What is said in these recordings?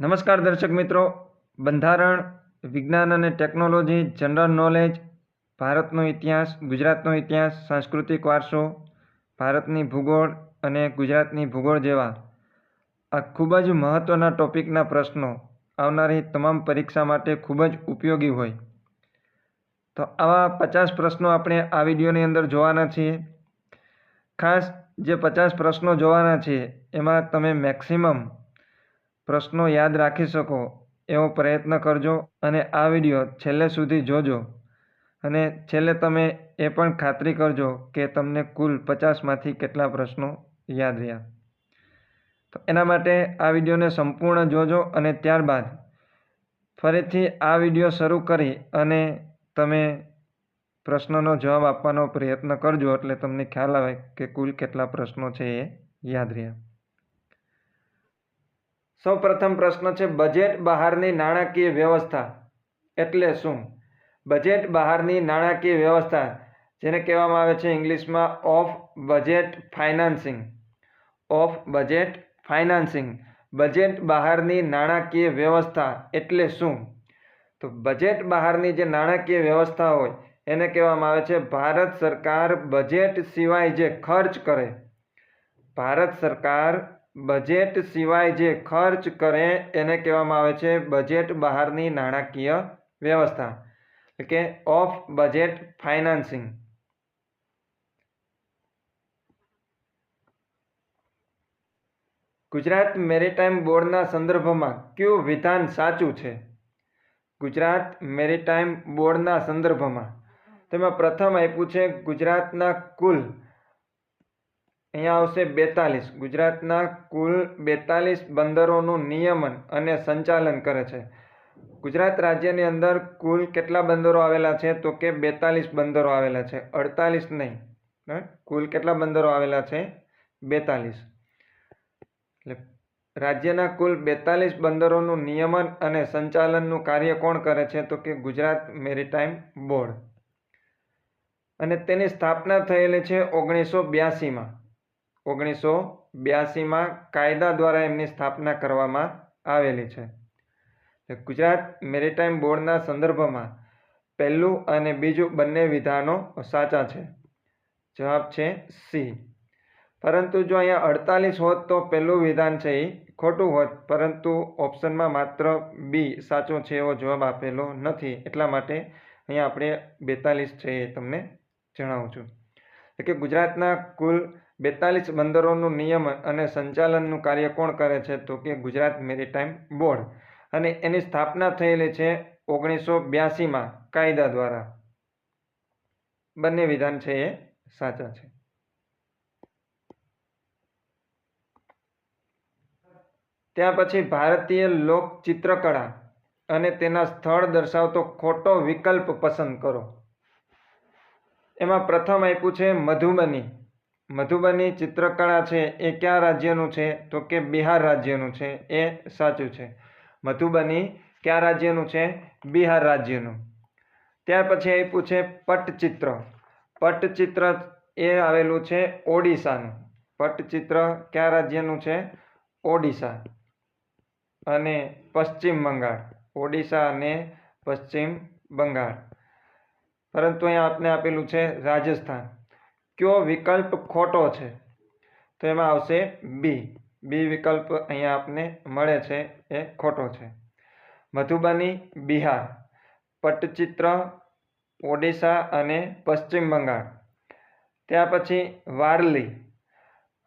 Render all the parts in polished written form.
નમસ્કાર દર્શક મિત્રો, બંધારણ, વિજ્ઞાન અને ટેકનોલોજી, જનરલ નોલેજ, ભારતનો ઇતિહાસ, ગુજરાતનો ઇતિહાસ, સાંસ્કૃતિક વારસો, ભારતની ભૂગોળ અને ગુજરાતની ભૂગોળ જેવા આ ખૂબ જ મહત્ત્વના ટોપિકના પ્રશ્નો આવનારી તમામ પરીક્ષા માટે ખૂબ જ ઉપયોગી હોય. તો આવા 50 પ્રશ્નો આપણે આ વિડીયોની અંદર જોવાના છીએ. ખાસ જે 50 પ્રશ્નો જોવાના છીએ એમાં તમે મેક્સિમમ પ્રશ્નો યાદ રાખી શકો એવો પ્રયત્ન કરજો અને આ વિડીયો છેલ્લે સુધી જોજો અને છેલ્લે તમે એ પણ ખાતરી કરજો કે તમને કુલ 50માંથી કેટલા પ્રશ્નો યાદ રહ્યા. તો એના માટે આ વિડીયોને સંપૂર્ણ જોજો અને ત્યારબાદ ફરીથી આ વિડીયો શરૂ કરી અને તમે પ્રશ્નનો જવાબ આપવાનો પ્રયત્ન કરજો એટલે તમને ખ્યાલ આવે કે કુલ કેટલા પ્રશ્નો છે એ યાદ રહ્યા. સૌ પ્રથમ પ્રશ્ન છે, બજેટ બહારની નાણાકીય વ્યવસ્થા એટલે શું? બજેટ બહારની નાણાકીય વ્યવસ્થા, જેને કહેવામાં આવે છે ઇંગ્લિશમાં of budget financing. Of budget financing. Budget બહારની નાણાકીય વ્યવસ્થા એટલે શું? તો બજેટ બહારની જે નાણાકીય વ્યવસ્થા હોય એને કહેવામાં આવે છે ભારત સરકાર બજેટ સિવાય જે ખર્ચ કરે. ભારત સરકાર બજેટ સિવાય જે ખર્ચ કરે એને કહેવામાં આવે છે બજેટ બહારની નાણાકીય વ્યવસ્થા, એટલે કે of budget financing. Gujarat maritime બોર્ડના સંદર્ભમાં કયું વિધાન સાચું છે? ગુજરાત મેરીટાઈમ બોર્ડના સંદર્ભમાં તેમાં પ્રથમ આપ્યું છે ગુજરાતના કુલ, અહીંયા આવશે 42, ગુજરાતના કુલ 42 બંદરોનું નિયમન અને સંચાલન કરે છે. ગુજરાત રાજ્યની અંદર કુલ કેટલા બંદરો આવેલા છે? તો કે 42 બંદરો આવેલા છે, 48 નહીં. કુલ કેટલા બંદરો આવેલા છે? 42. એટલે રાજ્યના કુલ 42 બંદરોનું નિયમન અને સંચાલનનું કાર્ય કોણ કરે છે? તો કે ગુજરાત મેરીટાઈમ બોર્ડ. અને તેની સ્થાપના થયેલી છે 1982માં. 1982માં કાયદા દ્વારા એમની સ્થાપના કરવામાં આવેલી છે. ગુજરાત મેરીટાઈમ બોર્ડના સંદર્ભમાં પહેલું અને બીજું બંને વિધાનો સાચા છે. જવાબ છે સી. પરંતુ જો અહીંયા 48 હોત તો પહેલું વિધાન છે એ ખોટું હોત, પરંતુ ઓપ્શનમાં માત્ર બી સાચો છે એવો જવાબ આપેલો નથી, એટલા માટે અહીંયા આપણે 42 છે એ તમને જણાવું છું. એટલે કે ગુજરાતના કુલ 42 બંદરોનું નિયમન અને સંચાલનનું કાર્ય કોણ કરે છે? તો કે ગુજરાત મેરીટાઈમ બોર્ડ. અને એની સ્થાપના થયેલી છે 1982માં કાયદા દ્વારા. બંને વિધાન છે એ સાચા છે. ત્યાં પછી ભારતીય લોક ચિત્રકળા અને તેના સ્થળ દર્શાવતો ખોટો વિકલ્પ પસંદ કરો. એમાં પ્રથમ આપ્યું છે મધુબની. મધુબની ચિત્રકળા છે એ કયા રાજ્યનું છે? તો કે બિહાર રાજ્યનું છે, એ સાચું છે. મધુબની કયા રાજ્યનું છે? બિહાર રાજ્યનું. ત્યાર પછી આપ્યું છે પટ્ટચિત્ર. પટ્ટચિત્ર એ આવેલું છે ઓડિશાનું. પટ્ટચિત્ર કયા રાજ્યનું છે? ઓડિશા અને પશ્ચિમ બંગાળ. ઓડિશા અને પશ્ચિમ બંગાળ. પરંતુ અહીંયા આપને આપેલું છે રાજસ્થાન. કયો વિકલ્પ ખોટો છે? તો એમાં આવશે બી. બી વિકલ્પ અહીંયા આપને મળે છે એ ખોટો છે. મધુબની બિહાર, પટ્ટચિત્ર ઓડિશા અને પશ્ચિમ બંગાળ. ત્યાર પછી વારલી.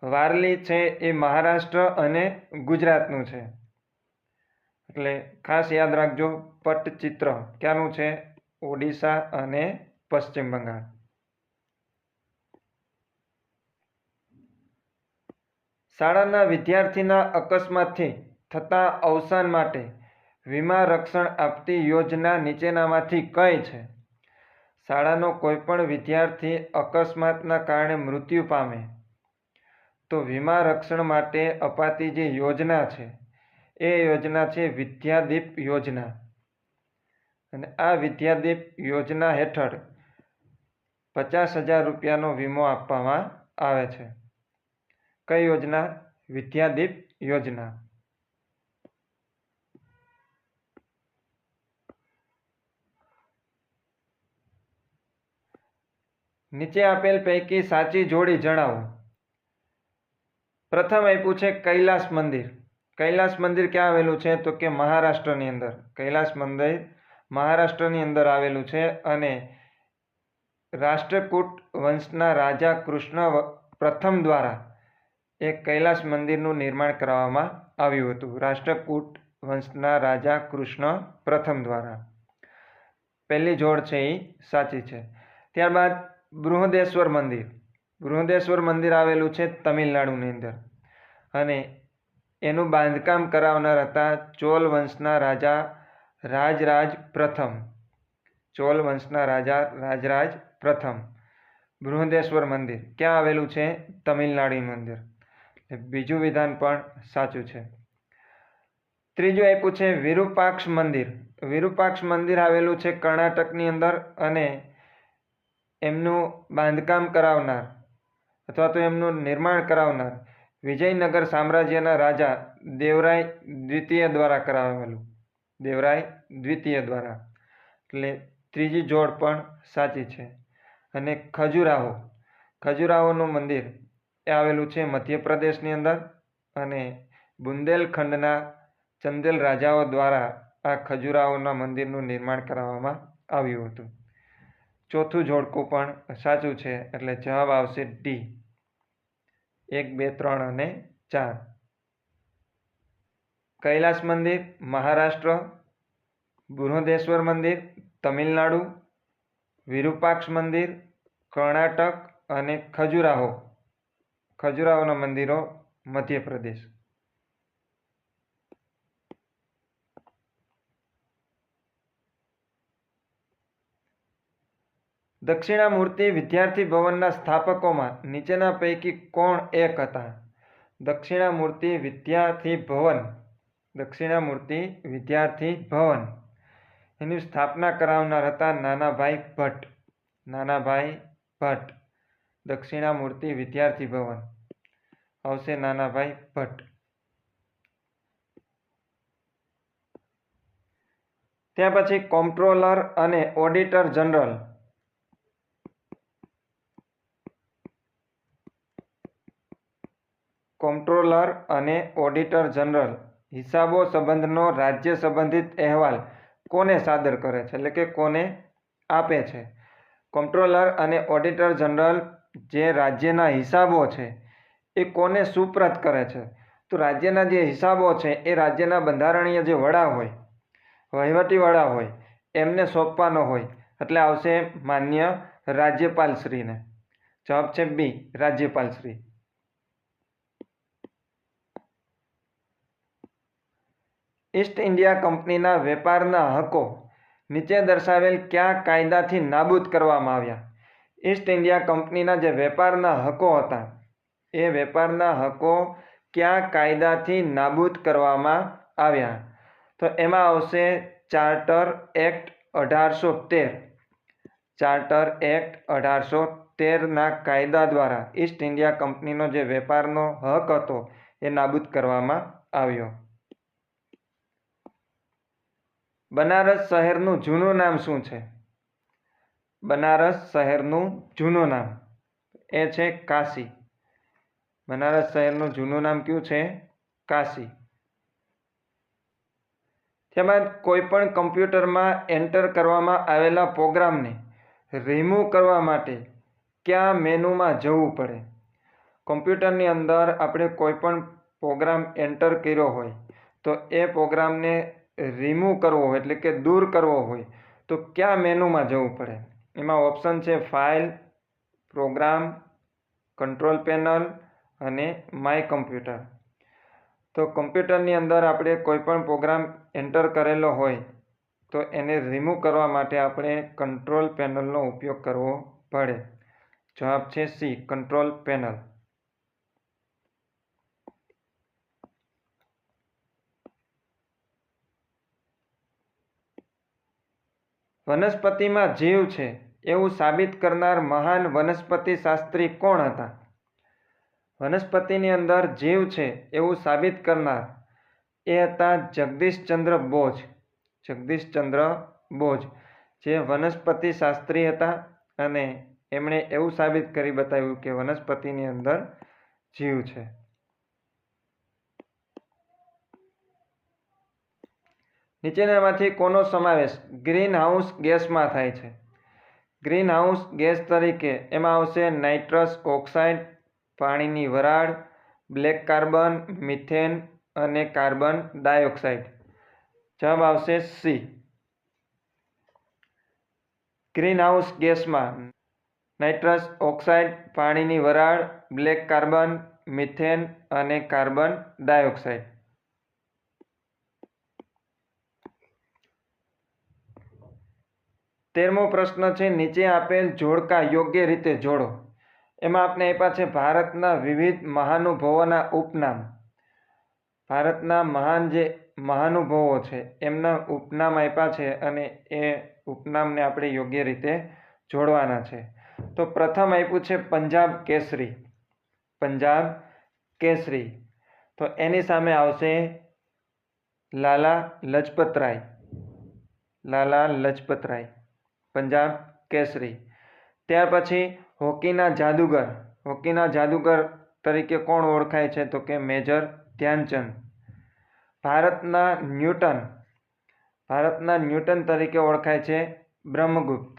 વારલી છે એ મહારાષ્ટ્ર અને ગુજરાતનું છે. એટલે ખાસ યાદ રાખજો, પટ્ટચિત્ર ક્યાંનું છે? ઓડિશા અને પશ્ચિમ બંગાળ. શાળાના વિદ્યાર્થીના અકસ્માતથી થતા અવસાન માટે વીમા રક્ષણ આપતી યોજના નીચેનામાંથી કઈ છે? શાળાનો કોઈપણ વિદ્યાર્થી અકસ્માતના કારણે મૃત્યુ પામે તો વીમા રક્ષણ માટે અપાતી જે યોજના છે એ યોજના છે વિદ્યાદીપ યોજના. અને આ વિદ્યાદીપ યોજના હેઠળ 50,000 રૂપિયાનો વીમો આપવામાં આવે છે. કઈ યોજના? વિદ્યાદીપ યોજના. નીચે આપેલ પૈકી સાચી જોડી જણાવો. પ્રથમ આપ્યું છે કૈલાસ મંદિર. કૈલાસ મંદિર ક્યાં આવેલું છે? તો કે મહારાષ્ટ્રની અંદર. કૈલાસ મંદિર મહારાષ્ટ્રની અંદર આવેલું છે અને રાષ્ટ્રકૂટ વંશના રાજા કૃષ્ણ પ્રથમ દ્વારા એક કૈલાસ મંદિરનું નિર્માણ કરવામાં આવ્યું હતું. રાષ્ટ્રકૂટ વંશના રાજા કૃષ્ણ પ્રથમ દ્વારા. પહેલી જોડ છે એ સાચી છે. ત્યારબાદ બૃહદેશ્વર મંદિર. બૃહદેશ્વર મંદિર આવેલું છે તમિલનાડુની અંદર અને એનું બાંધકામ કરાવનાર હતા ચોલ વંશના રાજા રાજરાજ પ્રથમ. ચોલ વંશના રાજા રાજરાજ પ્રથમ. બૃહદેશ્વર મંદિર ક્યાં આવેલું છે? તમિલનાડુની અંદર. બીજું વિધાન પણ સાચું છે. ત્રીજું આપ્યું છે વિરુપાક્ષ મંદિર. વિરુપાક્ષ મંદિર આવેલું છે કર્ણાટકની અંદર અને એમનું બાંધકામ કરાવનાર અથવા તો એમનું નિર્માણ કરાવનાર વિજયનગર સામ્રાજ્યના રાજા દેવરાય દ્વિતીય દ્વારા કરાવેલું. દેવરાય દ્વિતીય દ્વારા. એટલે ત્રીજી જોડ પણ સાચી છે. અને ખજુરાહો. ખજુરાહોનું મંદિર એ આવેલું છે મધ્યપ્રદેશની અંદર અને બુંદેલખંડના ચંદેલ રાજાઓ દ્વારા આ ખજુરાહોના મંદિરનું નિર્માણ કરાવવામાં આવ્યું હતું. ચોથું જોડકું પણ સાચું છે એટલે જવાબ આવશે ડી. 1, 2, 3 અને 4. કૈલાસ મંદિર મહારાષ્ટ્ર, બૃહદેશ્વર મંદિર તમિલનાડુ, વિરુપાક્ષ મંદિર કર્ણાટક અને ખજુરાહોના મંદિરો મધ્યપ્રદેશ. દક્ષિણામૂર્તિ વિદ્યાર્થી ભવનના સ્થાપકોમાં નીચેના પૈકી કોણ એક હતા? દક્ષિણામૂર્તિ વિદ્યાર્થી ભવન એની સ્થાપના કરાવનાર હતા નાનાભાઈ ભટ્ટ. નાનાભાઈ ભટ્ટ. દક્ષિણામૂર્તિ વિદ્યાર્થી ભવન આવશે નાનાભાઈ ભટ્ટ. ત્યાં પછી કોમ્પ્ટ્રોલર અને ઓડિટર જનરલ. કોમ્પ્ટ્રોલર અને ઓડિટર જનરલ હિસાબો સંબંધનો રાજ્ય સંબંધિત અહેવાલ કોને સાદર કરે છે એટલે કે કોને આપે છે? કોમ્પ્ટ્રોલર અને ઓડિટર જનરલ જે રાજ્યના હિસાબો છે એ કોને સુપ્રત કરે છે? તો રાજ્યના જે હિસાબો છે એ રાજ્યના બંધારણીય જે વડા હોય, વહીવટી વડા હોય એમને સોંપવાનો હોય એટલે આવશે માન્ય રાજ્યપાલશ્રીને. જવાબ છે બી, રાજ્યપાલશ્રી. ઈસ્ટ ઇન્ડિયા કંપનીના વેપારના હકો નીચે દર્શાવેલ કયા કાયદાથી નાબૂદ કરવામાં આવ્યા? ઈસ્ટ ઇન્ડિયા કંપનીના જે વેપારના હકો હતા એ વેપારના હકો કયા કાયદાથી નાબૂદ કરવામાં આવ્યા? તો એમાં આવશે ચાર્ટર એક્ટ 1813. ચાર્ટર એક્ટ 1813ના કાયદા દ્વારા ઈસ્ટ ઇન્ડિયા કંપનીનો જે વેપારનો હક હતો એ નાબૂદ કરવામાં આવ્યો. બનારસ શહેરનું જૂનું નામ શું છે? બનારસ શહેરનું જૂનું નામ એ છે કાશી. બનારસ શહેરનું જૂનું નામ કયું છે? કાશી. ત્યારબાદ કોઈ પણ કમ્પ્યુટરમાં એન્ટર કરવામાં આવેલા પ્રોગ્રામને રિમૂવ કરવા માટે કયા મેનુમાં જવું પડે? કમ્પ્યુટરની અંદર આપણે કોઈ પણ પ્રોગ્રામ એન્ટર કર્યો હોય તો એ પ્રોગ્રામને રિમૂવ કરવો હોય એટલે કે દૂર કરવો હોય તો કયા મેનુમાં જવું પડે? એમાં ઓપ્શન છે ફાઇલ, પ્રોગ્રામ, કંટ્રોલ પેનલ અને માય કમ્પ્યુટર. તો કમ્પ્યુટરની અંદર આપણે કોઈ પણ પ્રોગ્રામ એન્ટર કરેલો હોય તો એને રિમૂવ કરવા માટે આપણે કંટ્રોલ પેનલનો ઉપયોગ કરવો પડે. જવાબ છે સી, કંટ્રોલ પેનલ. વનસ્પતિમાં જીવ છે એવું સાબિત કરનાર મહાન વનસ્પતિ શાસ્ત્રી કોણ હતા? વનસ્પતિની અંદર જીવ છે એવું સાબિત કરનાર એ હતા જગદીશચંદ્ર બોઝ. જગદીશચંદ્ર બોઝ જે વનસ્પતિ શાસ્ત્રી હતા અને એમણે એવું સાબિત કરી બતાવ્યું કે વનસ્પતિની અંદર જીવ છે. નીચેનામાંથી કોનો સમાવેશ ગ્રીન હાઉસ ગેસમાં થાય છે? ગ્રીન હાઉસ ગેસ તરીકે એમાં આવશે નાઇટ્રસ ઓક્સાઇડ, પાણીની વરાળ, બ્લેક કાર્બન, મિથેન અને કાર્બન ડાયોક્સાઇડ. જવાબ આવશે સી. ગ્રીન હાઉસ ગેસમાં નાઇટ્રસ ઓક્સાઇડ, પાણીની વરાળ, બ્લેક કાર્બન, મિથેન અને કાર્બન ડાયોક્સાઇડ. તેરમો પ્રશ્ન છે નીચે આપેલ જોડકા યોગ્ય રીતે જોડો. એમાં આપણે આપ્યા છે ભારતના વિવિધ મહાનુભાવોના ઉપનામ. ભારતના મહાન જે મહાનુભાવો છે એમના ઉપનામ આપ્યા છે અને એ ઉપનામને આપણે યોગ્ય રીતે જોડવાના છે. તો પ્રથમ આપ્યું છે પંજાબ કેસરી. પંજાબ કેસરી. તો એની સામે આવશે લાલા લજપતરાય. લાલા લજપતરાય. પંજાબ કેસરી. ત્યાર પછી હોકીના જાદુગર. હોકીના જાદુગર તરીકે કોણ ઓળખાય છે? તો કે મેજર ધ્યાનચંદ. ભારતના ન્યૂટન. ભારતના ન્યૂટન તરીકે ઓળખાય છે બ્રહ્મગુપ્ત.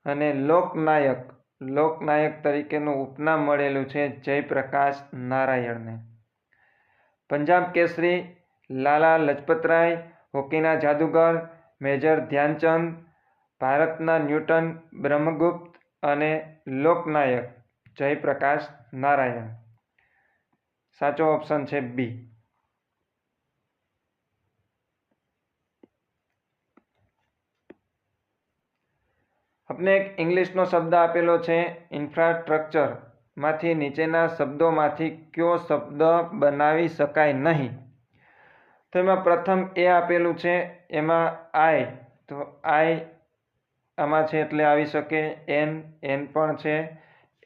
અને લોકનાયક. લોકનાયક તરીકેનું ઉપનામ મળેલું છે જયપ્રકાશ નારાયણને. પંજાબ કેસરી, લાલા લજપતરાય, હોકીના જાદુગર, મેજર ધ્યાનચંદ, ભારતના ન્યૂટન બ્રહ્મગુપ્ત અને લોકનાયક જયપ્રકાશ નારાયણ. સાચો ઓપ્શન છે બી. આપણે એક ઇંગ્લિશનો શબ્દ આપેલો છે ઇન્ફ્રાસ્ટ્રક્ચર. માંથી નીચેના શબ્દોમાંથી કયો શબ્દ બનાવી શકાય નહીં? તો એમાં પ્રથમ એ આપેલું છે એમાં આઈ. તો આઈ આમાં છે એટલે આવી શકે. એન. એન પણ છે.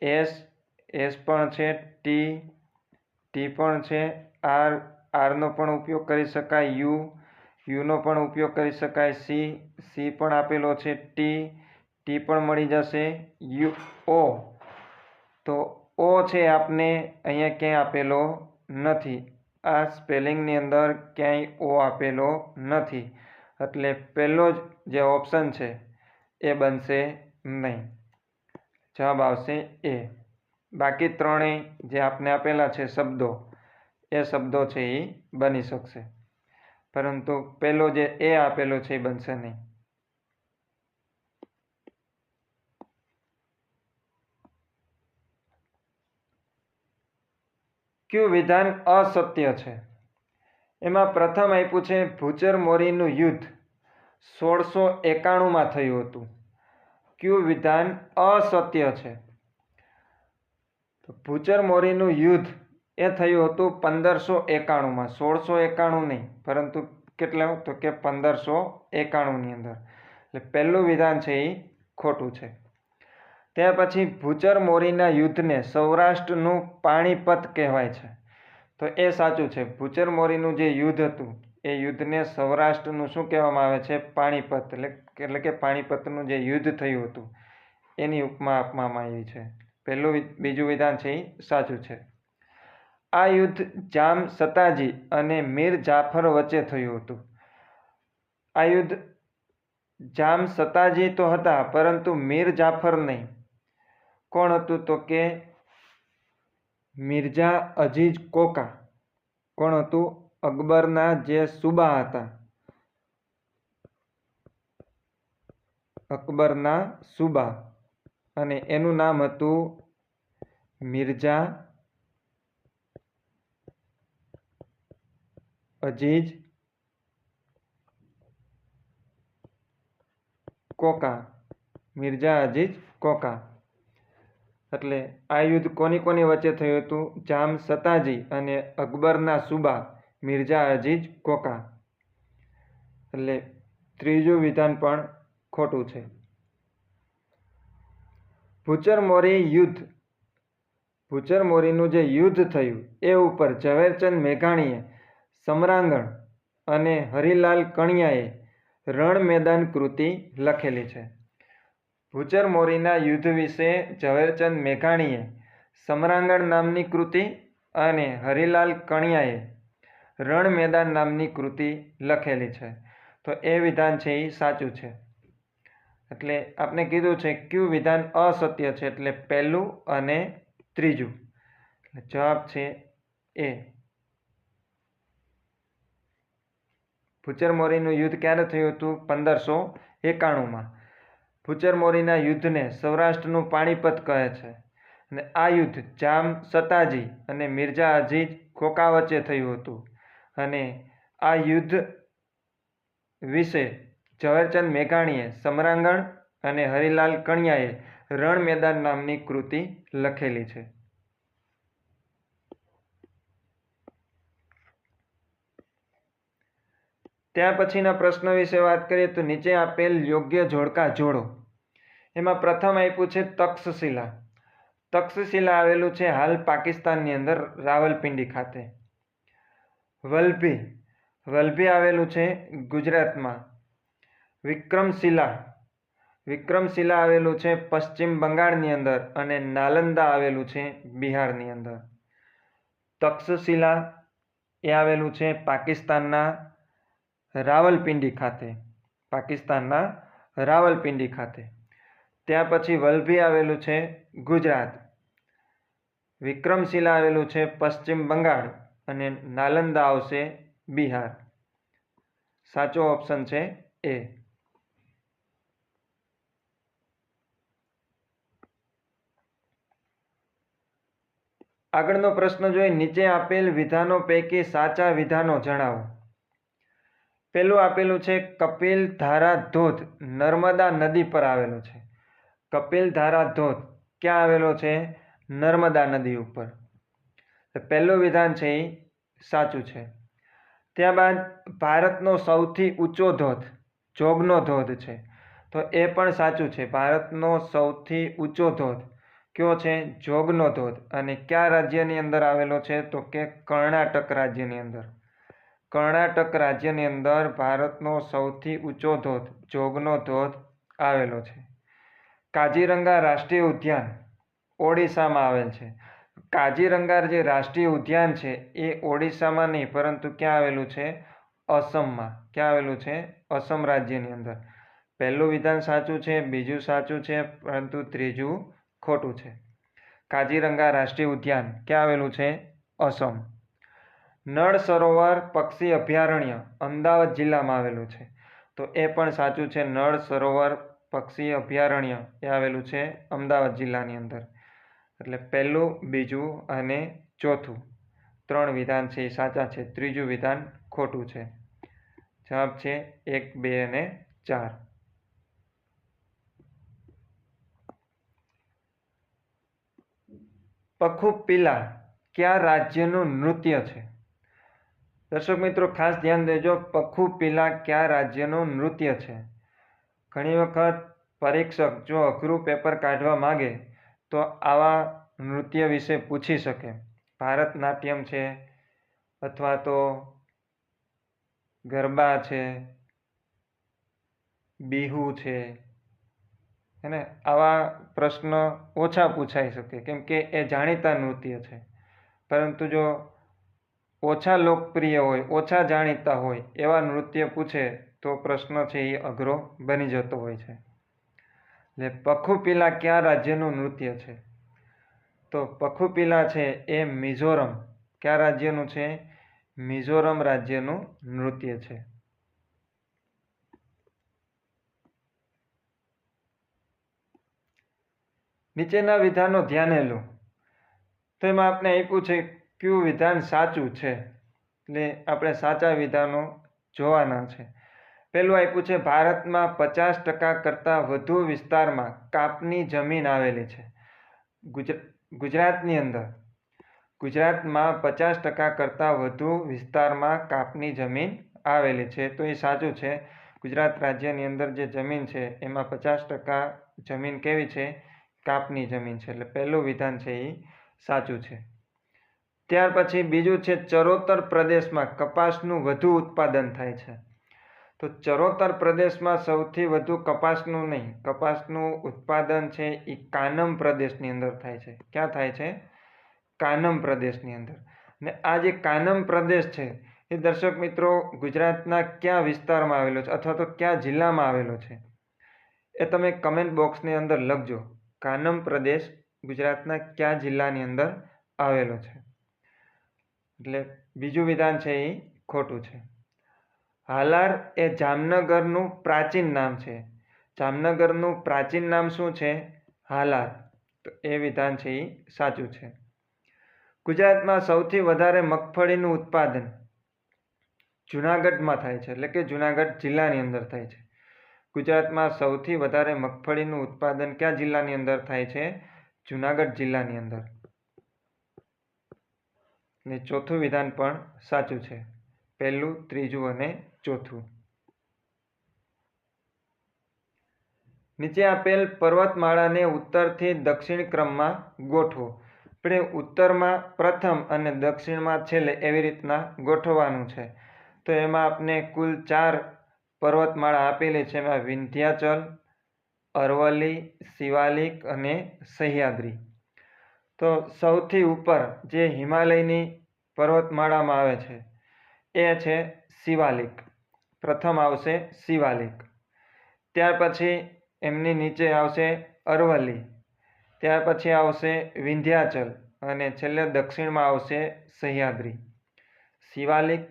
એસ. એસ પણ છે. ટી. ટી પણ છે. આર. આરનો પણ ઉપયોગ કરી શકાય. યુ. યુનો પણ ઉપયોગ કરી શકાય. સી. સી પણ આપેલો છે. ટી. ટી પણ મળી જશે. યુ. ઓ. તો ઓ છે આપને અહીંયા ક્યાંય આપેલો નથી. આ સ્પેલિંગની અંદર ક્યાંય ઓ આપેલો નથી. એટલે પહેલો જ જે ઓપ્શન છે એ બનશે નહીં. જવાબ આવશે એ. બાકી ત્રણેય જે આપને આપેલા છે શબ્દો એ શબ્દો છે એ બની શકશે. પરંતુ પહેલો જે એ આપેલો છે એ બનશે નહીં. કયું વિધાન અસત્ય છે? એમાં પ્રથમ આપ્યું છે ભૂચરમોરીનું યુદ્ધ 1691માં થયું હતું. કયું વિધાન અસત્ય છે? તો ભૂચરમોરીનું યુદ્ધ એ થયું હતું 1591માં. 1691 નહીં, પરંતુ કેટલા? તો કે 1591ની અંદર. એટલે પહેલું વિધાન છે એ ખોટું છે. ત્યાર પછી ભૂચરમોરીના યુદ્ધને સૌરાષ્ટ્રનું પાણીપત કહેવાય છે. તો એ સાચું છે. ભૂચરમોરીનું જે યુદ્ધ હતું એ યુદ્ધને સૌરાષ્ટ્રનું શું કહેવામાં આવે છે? પાણીપત. એટલે કે પાણીપતનું જે યુદ્ધ થયું હતું એની ઉપમા આપવામાં આવી છે. બીજું વિધાન છે એ સાચું છે. આ યુદ્ધ જામ સતાજી અને મીર જાફર વચ્ચે થયું હતું. આ યુદ્ધ જામ સતાજી તો હતા પરંતુ મીર જાફર નહીં. કોણ હતું? તો કે મિર્ઝા અઝીઝ કોકા. કોણ હતું? અકબરના જે સુબા હતા. અકબરના સુબા. અને એનું નામ હતું Mirza Aziz Coca. Mirza Aziz Coca. એટલે આ યુદ્ધ કોની કોની વચ્ચે થયું હતું? જામ સતાજી અને અકબરના સુબા મિર્ઝા અઝીઝ કોકા. એટલે ત્રીજું વિધાન પણ ખોટું છે. ભૂચરમોરી યુદ્ધ. ભૂચરમોરીનું જે યુદ્ધ થયું એ ઉપર ઝવેરચંદ મેઘાણીએ સમરાંગણ અને હરિલાલ કણિયાએ રણ મેદાન કૃતિ લખેલી છે. ભૂચર મોરીના યુદ્ધ વિશે ઝવેરચંદ મેઘાણીએ સમરાંગણ નામની કૃતિ અને હરિલાલ કણિયાએ રણ મેદાન નામની કૃતિ લખેલી છે. તો એ વિધાન છે એ સાચું છે. એટલે આપણે કીધું છે કયું વિધાન અસત્ય છે, એટલે પહેલું અને ત્રીજું. જવાબ છે એ. ભૂચર મોરીનું યુદ્ધ ક્યારે થયું હતું? 1591માં. ભૂચર મોરીના યુદ્ધને સૌરાષ્ટ્રનું પાણીપત કહે છે. અને આ યુદ્ધ જામ સતાજી અને મિર્ઝા અઝીઝ ખોકા વચ્ચે થયું હતું. અને આ યુદ્ધ વિશે ઝવેરચંદ મેઘાણીએ સમરાંગણ અને હરિલાલ કણિયાએ રણ મેદાન નામની કૃતિ લખેલી છે. ત્યાર પછીના પ્રશ્નો વિશે વાત કરીએ તો નીચે આપેલ યોગ્ય જોડકા જોડો. એમાં પ્રથમ આપ્યું છે તક્ષશિલા. તક્ષશિલા આવેલું છે હાલ પાકિસ્તાનની અંદર રાવલપિંડી ખાતે. વલભી. વલભી આવેલું છે ગુજરાતમાં. વિક્રમશિલા. વિક્રમશિલા આવેલું છે પશ્ચિમ બંગાળની અંદર અને નાલંદા આવેલું છે બિહારની અંદર. તક્ષશિલા એ આવેલું છે પાકિસ્તાનના રાવલપિંડી ખાતે. પાકિસ્તાનના રાવલપિંડી ખાતે. ત્યાર પછી વલભી આવેલું છે ગુજરાત. વિક્રમશિલા આવેલું છે પશ્ચિમ બંગાળ અને નાલંદા આવશે બિહાર. સાચો ઓપ્શન છે એ. આગળનો પ્રશ્ન જોઈએ. નીચે આપેલ વિધાનો પૈકી સાચા વિધાનો જણાવો. પેલું આપેલું છે કપિલ ધારા ધોધ નર્મદા નદી પર આવેલો છે. કપિલ ધારા ધોધ ક્યાં આવેલો છે? નર્મદા નદી ઉપર. પહેલું વિધાન છે એ સાચું છે. ત્યારબાદ ભારતનો સૌથી ઊંચો ધોધ જોગનો ધોધ છે. તો એ પણ સાચું છે. ભારતનો સૌથી ઊંચો ધોધ કયો છે? જોગનો ધોધ. અને કયા રાજ્યની અંદર આવેલો છે? તો કે કર્ણાટક રાજ્યની અંદર. કર્ણાટક રાજ્યની અંદર ભારતનો સૌથી ઊંચો ધોધ જોગનો ધોધ આવેલો છે. કાજીરંગા રાષ્ટ્રીય ઉદ્યાન ઓડિશામાં આવેલ છે. કાજીરંગા જે રાષ્ટ્રીય ઉદ્યાન છે એ ઓડિશામાં નહીં પરંતુ ક્યાં આવેલું છે? અસમમાં. ક્યાં આવેલું છે? અસમ રાજ્યની અંદર. પહેલું વિધાન સાચું છે, બીજું સાચું છે પરંતુ ત્રીજું ખોટું છે. કાજીરંગા રાષ્ટ્રીય ઉદ્યાન ક્યાં આવેલું છે? અસમ. નળ સરોવર પક્ષી અભયારણ્ય અમદાવાદ જિલ્લામાં આવેલું છે. તો એ પણ સાચું છે. નળ સરોવર પક્ષી અભયારણ્ય એ આવેલું છે અમદાવાદ જિલ્લાની અંદર. એટલે પહેલું, બીજું અને ચોથું 3 વિધાન છે એ સાચા છે. ત્રીજું વિધાન ખોટું છે. જવાબ છે 1, 2 અને 4. પખુપીલા કયા રાજ્યનું નૃત્ય છે? દર્શક મિત્રો ખાસ ધ્યાન દેજો. પખુપીલા કયા રાજ્યનું નૃત્ય છે? ઘણી વખત પરીક્ષક જો અઘરું પેપર કાઢવા માંગે તો આવા નૃત્ય વિશે પૂછી શકે. ભારતનાટ્યમ છે અથવા તો ગરબા છે, બિહુ છે, અને આવા પ્રશ્ન ઓછા પૂછાઈ શકે કેમ કે એ જાણીતા નૃત્ય છે. પરંતુ જો ઓછા લોકપ્રિય હોય, ઓછા જાણીતા હોય એવા નૃત્ય પૂછે તો પ્રશ્ન છે એ અઘરો બની જતો હોય છે. એટલે પખુપીલા કયા રાજ્યનું નૃત્ય છે? તો પખુપીલા છે એ મિઝોરમ. કયા રાજ્યનું છે? મિઝોરમ રાજ્યનું નૃત્ય છે. નીચેના વિધાનો ધ્યાને લો. તો એમાં આપણે આપ્યું છે કયું વિધાન સાચું છે. એટલે આપણે સાચા વિધાનો જોવાના છે. પહેલું આપ્યું છે ભારતમાં 50% કરતાં વધુ વિસ્તારમાં કાપની જમીન આવેલી છે. ગુજરાતની અંદર ગુજરાતમાં 50% કરતાં વધુ વિસ્તારમાં કાપની જમીન આવેલી છે. તો એ સાચું છે. ગુજરાત રાજ્યની અંદર જે જમીન છે એમાં 50% જમીન કેવી છે? કાપની જમીન છે. એટલે પહેલું વિધાન છે એ સાચું છે. ત્યાર પછી બીજું છે ચરોતર પ્રદેશમાં કપાસનું વધુ ઉત્પાદન થાય છે. તો ચરોતર પ્રદેશમાં સૌથી વધુ કપાસનું નહીં, કપાસનું ઉત્પાદન છે એ કાનમ પ્રદેશની અંદર થાય છે. ક્યાં થાય છે? કાનમ પ્રદેશની અંદર. અને આ જે કાનમ પ્રદેશ છે એ દર્શક મિત્રો ગુજરાતના કયા વિસ્તારમાં આવેલો છે અથવા તો કયા જિલ્લામાં આવેલો છે એ તમે કમેન્ટ બોક્સની અંદર લખજો. કાનમ પ્રદેશ ગુજરાતના કયા જિલ્લાની અંદર આવેલો છે? એટલે બીજું વિધાન છે એ ખોટું છે. હાલાર એ જામનગરનું પ્રાચીન નામ છે. જામનગરનું પ્રાચીન નામ શું છે? હાલાર. તો એ વિધાન છે એ સાચું છે. ગુજરાતમાં સૌથી વધારે મગફળીનું ઉત્પાદન જુનાગઢમાં થાય છે, એટલે કે જુનાગઢ જિલ્લાની અંદર થાય છે. ગુજરાતમાં સૌથી વધારે મગફળીનું ઉત્પાદન કયા જિલ્લાની અંદર થાય છે? જુનાગઢ જિલ્લાની અંદર. અને ચોથું વિધાન પણ સાચું છે. પહેલું, ત્રીજું અને ચોથું. નીચે આપેલ પર્વતમાળાને ઉત્તરથી દક્ષિણ ક્રમમાં ગોઠવો. આપણે ઉત્તરમાં પ્રથમ અને દક્ષિણમાં છેલ્લે એવી રીતના ગોઠવવાનું છે. તો એમાં આપણે કુલ 4 પર્વતમાળા આપેલી છે. એમાં વિંધ્યાચલ, અરવલ્લી, શિવાલિક અને સહ્યાદ્રી. તો સૌથી ઉપર જે હિમાલયની પર્વતમાળામાં આવે છે એ છે શિવાલિક. પ્રથમ આવશે શિવાલિક. ત્યાર પછી એમની નીચે આવશે અરવલ્લી. ત્યાર પછી આવશે વિંધ્યાચલ અને છેલ્લે દક્ષિણમાં આવશે સહ્યાદ્રી. શિવાલિક,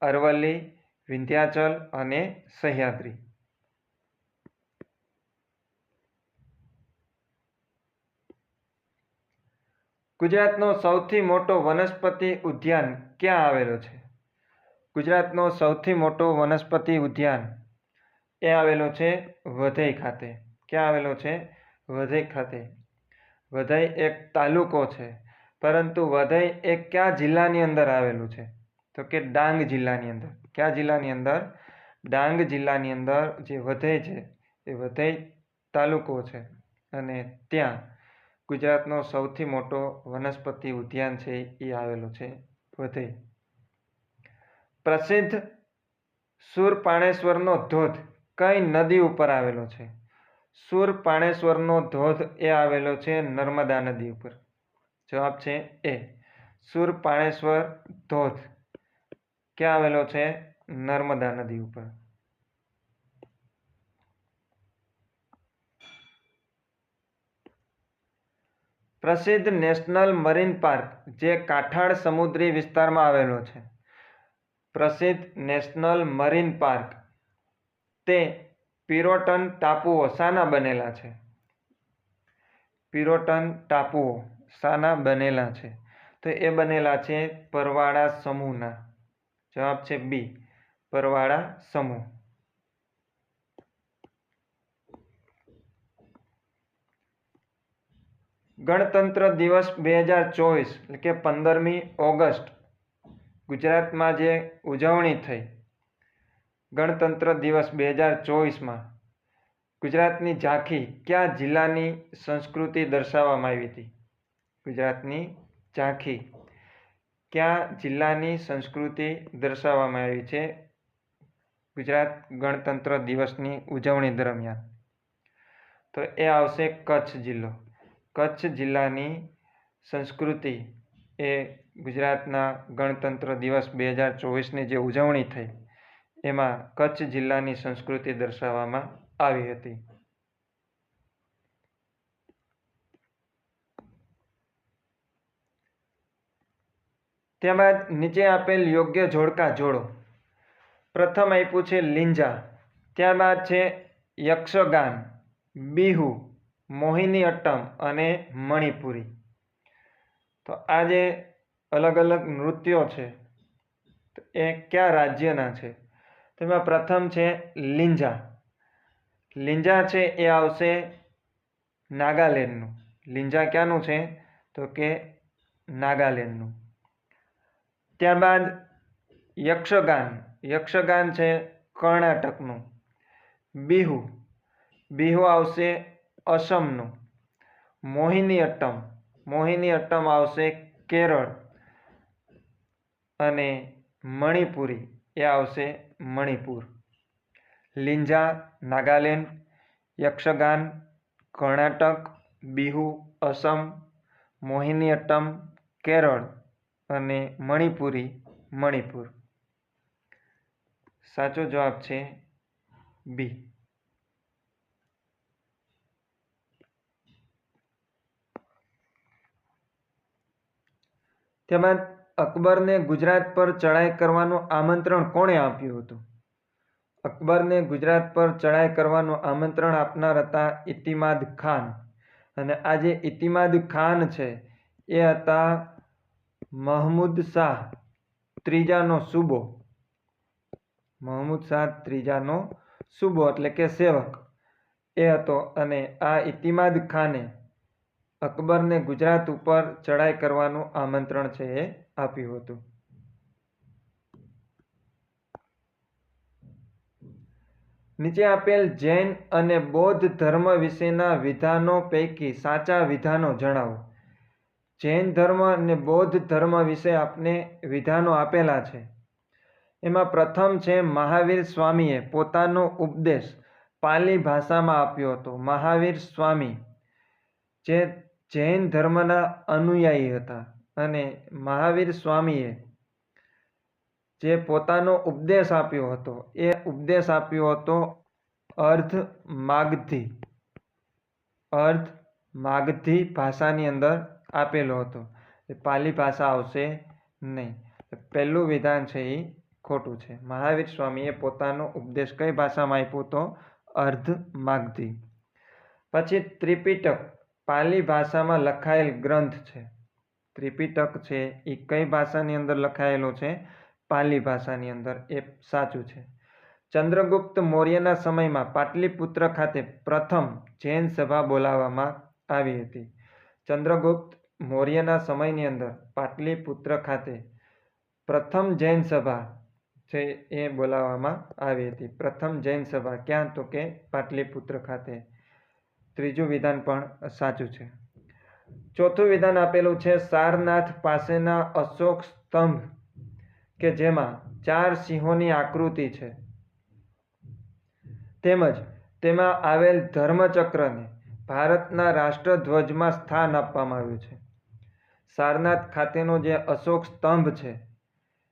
અરવલ્લી, વિંધ્યાચલ અને સહ્યાદ્રી. ગુજરાતનો સૌથી મોટો વનસ્પતિ ઉદ્યાન ક્યાં આવેલો છે? ગુજરાતનો સૌથી મોટો વનસ્પતિ ઉદ્યાન એ આવેલો છે વઘઈ ખાતે. ક્યાં આવેલો છે? વઘઈ ખાતે. વઘઈ એક તાલુકો છે, પરંતુ વઘઈ એ કયા જિલ્લાની અંદર આવેલું છે? તો કે ડાંગ જિલ્લાની અંદર. કયા જિલ્લાની અંદર? ડાંગ જિલ્લાની અંદર જે વઘઈ છે એ વઘઈ તાલુકો છે અને ત્યાં ગુજરાતનો સૌથી મોટો વનસ્પતિ ઉદ્યાન છે એ આવેલો છે વઘઈ. પ્રસિદ્ધ શૂરપાણેશ્વરનો ધોધ કઈ નદી ઉપર આવેલો છે? શૂરપાણેશ્વરનો ધોધ એ આવેલો છે નર્મદા નદી ઉપર. જવાબ છે એ. શૂરપાણેશ્વર ધોધ ક્યાં આવેલો છે? નર્મદા નદી ઉપર. પ્રસિદ્ધ નેશનલ મરીન પાર્ક જે કાંઠાળ સમુદ્રી વિસ્તારમાં આવેલો છે. પ્રસિદ્ધ નેશનલ મરીન પાર્ક તે પિરોટન ટાપુઓ શાના બનેલા છે? પિરોટન ટાપુઓ શાના બનેલા છે? તો એ બનેલા છે પરવાળા સમૂહના. જવાબ છે બી, પરવાળા સમૂહ. ગણતંત્ર દિવસ 2024 એટલે કે 15મી ઓગસ્ટ ગુજરાતમાં જે ઉજવણી થઈ ગણતંત્ર દિવસ 2024માં ગુજરાતની ઝાંખી કયા જિલ્લાની સંસ્કૃતિ દર્શાવવામાં આવી હતી? ગુજરાતની ઝાંખી કયા જિલ્લાની સંસ્કૃતિ દર્શાવવામાં આવી છે ગુજરાત ગણતંત્ર દિવસની ઉજવણી દરમિયાન? તો એ આવશે કચ્છ જિલ્લો. કચ્છ જિલ્લાની સંસ્કૃતિ એ ગુજરાતના ગણતંત્ર દિવસ 2024ની જે ઉજવણી થઈ એમાં કચ્છ જિલ્લાની સંસ્કૃતિ દર્શાવવામાં આવી હતી. ત્યારબાદ નીચે આપેલ યોગ્ય જોડકા જોડો. પ્રથમ આપ્યું છે લીંજા, ત્યારબાદ છે યક્ષગાન, બિહુ, મોહિની અટ્ટમ અને મણિપુરી. તો આ જે અલગ અલગ નૃત્યો છે એ કયા રાજ્યના છે? તેમાં પ્રથમ છે લીંજા. લીંજા છે એ આવશે નાગાલેન્ડનું. લીંજા ક્યાંનું છે? તો કે નાગાલેન્ડનું. ત્યારબાદ યક્ષગાન, યક્ષગાન છે કર્ણાટકનું. બિહુ, બિહુ આવશે અસમનું. મોહિની અટ્ટમ, મોહિની અટ્ટમ આવશે કેરળ. અને મણિપુરી એ આવશે મણિપુર. લિંજા નાગાલેન્ડ, યક્ષગાન કર્ણાટક, બિહુ અસમ, મોહિનીઅટ્ટમ કેરળ અને મણિપુરી મણિપુર. સાચો જવાબ છે બી. ત્યારબાદ અકબરને ગુજરાત પર ચડાઈ કરવાનું આમંત્રણ કોણે આપ્યું હતું? અકબરને ગુજરાત પર ચડાઈ કરવાનું આમંત્રણ આપનાર હતા ઇતિમાદ ખાન. અને આ જે ઇતિમાદ ખાન છે એ હતા મહમૂદ શાહ ત્રીજાનો સૂબો. મહમૂદ શાહ ત્રીજાનો સૂબો એટલે કે સેવક એ હતો. અને આ ઇતિમાદ ખાને અકબરને ગુજરાત ઉપર ચડાઈ કરવાનું આમંત્રણ છે એ આપ્યું હતું. નીચે આપેલ જૈન અને બૌદ્ધ ધર્મ વિશેના વિધાનો પૈકી સાચા વિધાનો જણાવો. જૈન ધર્મ અને બૌદ્ધ ધર્મ વિશે આપને વિધાનો આપેલા છે. એમાં પ્રથમ છે મહાવીર સ્વામીએ પોતાનો ઉપદેશ પાલી ભાષામાં આપ્યો હતો. મહાવીર સ્વામી જે જૈન ધર્મના અનુયાયી હતા અને મહાવીર સ્વામીએ જે પોતાનો ઉપદેશ આપ્યો હતો એ ઉપદેશ આપ્યો હતો અર્ધમાગધી. અર્ધમાગધી ભાષાની અંદર આપેલો હતો. પાલી ભાષા આવશે નહીં. પહેલું વિધાન છે એ ખોટું છે. મહાવીર સ્વામીએ પોતાનો ઉપદેશ કઈ ભાષામાં આપ્યો હતો? અર્ધમાગધી. પછી ત્રિપિટક પાલી ભાષામાં લખાયેલ ગ્રંથ છે. ત્રિપિટક છે એ કઈ ભાષાની અંદર લખાયેલો છે? પાલી ભાષાની અંદર. એ સાચું છે. ચંદ્રગુપ્ત મૌર્યના સમયમાં પાટલીપુત્ર ખાતે પ્રથમ જૈન સભા બોલાવવામાં આવી હતી. ચંદ્રગુપ્ત મૌર્યના સમયની અંદર પાટલીપુત્ર ખાતે પ્રથમ જૈન સભા છે એ બોલાવવામાં આવી હતી. પ્રથમ જૈન સભા ક્યાં? તો કે પાટલીપુત્ર ખાતે. ત્રીજું વિધાન પણ સાચું છે. ચોથું વિધાન આપેલું છે સારનાથ પાસેના અશોક સ્તંભ કે જેમાં 4 સિંહોની આકૃતિ છે તેમજ તેમાં આવેલ ધર્મચક્રને ભારતના રાષ્ટ્રધ્વજમાં સ્થાન આપવામાં આવ્યું છે. સારનાથ ખાતેનો જે અશોક સ્તંભ છે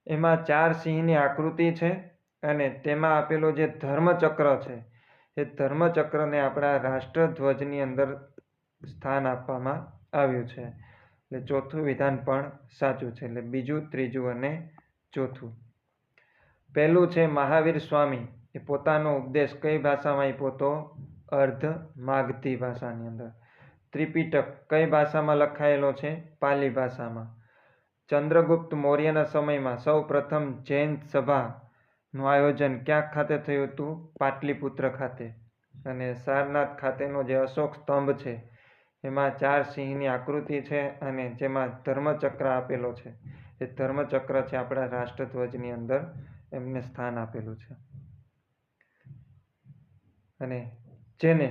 એમાં 4 સિંહની આકૃતિ છે અને તેમાં આપેલો જે ધર્મચક્ર છે એ ધર્મચક્રને આપણા રાષ્ટ્રધ્વજની અંદર સ્થાન આપવામાં આવ્યું છે. એટલે ચોથું વિધાન પણ સાચું છે. એટલે બીજું, ત્રીજું અને ચોથું. પહેલું છે મહાવીર સ્વામી એ પોતાનો ઉપદેશ કઈ ભાષામાં આપ્યો હતો? અર્ધમાગધી ભાષાની અંદર. ત્રિપિટક કઈ ભાષામાં લખાયેલો છે? પાલી ભાષામાં. ચંદ્રગુપ્ત મૌર્યના સમયમાં સૌ પ્રથમ જૈન સભાનું આયોજન ક્યાં ખાતે થયું હતું? પાટલીપુત્ર ખાતે. અને સારનાથ ખાતેનો જે અશોક સ્તંભ છે એમાં 4 સિંહની આકૃતિ છે અને જેમાં ધર્મચક્ર આપેલો છે. એ ધર્મચક્ર છે આપણા રાષ્ટ્રધ્વજની અંદર એમને સ્થાન આપેલું છે. અને જેને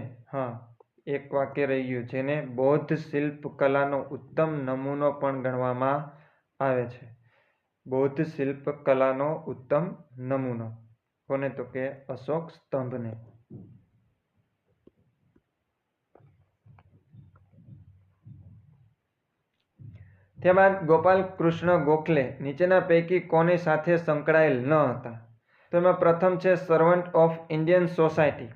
એક વાક્ય રહી ગયું, જેને બૌદ્ધ શિલ્પ કલાનો ઉત્તમ નમૂનો પણ ગણવામાં આવે છે. બૌદ્ધ શિલ્પ કલાનો ઉત્તમ નમૂનો કોને? તો કે અશોક સ્તંભને. ત્યારબાદ ગોપાલ કૃષ્ણ ગોખલે નીચેના પૈકી કોની સાથે સંકળાયેલ ન હતા? તો એમાં પ્રથમ છે સર્વન્ટ ઓફ ઇન્ડિયન સોસાયટી.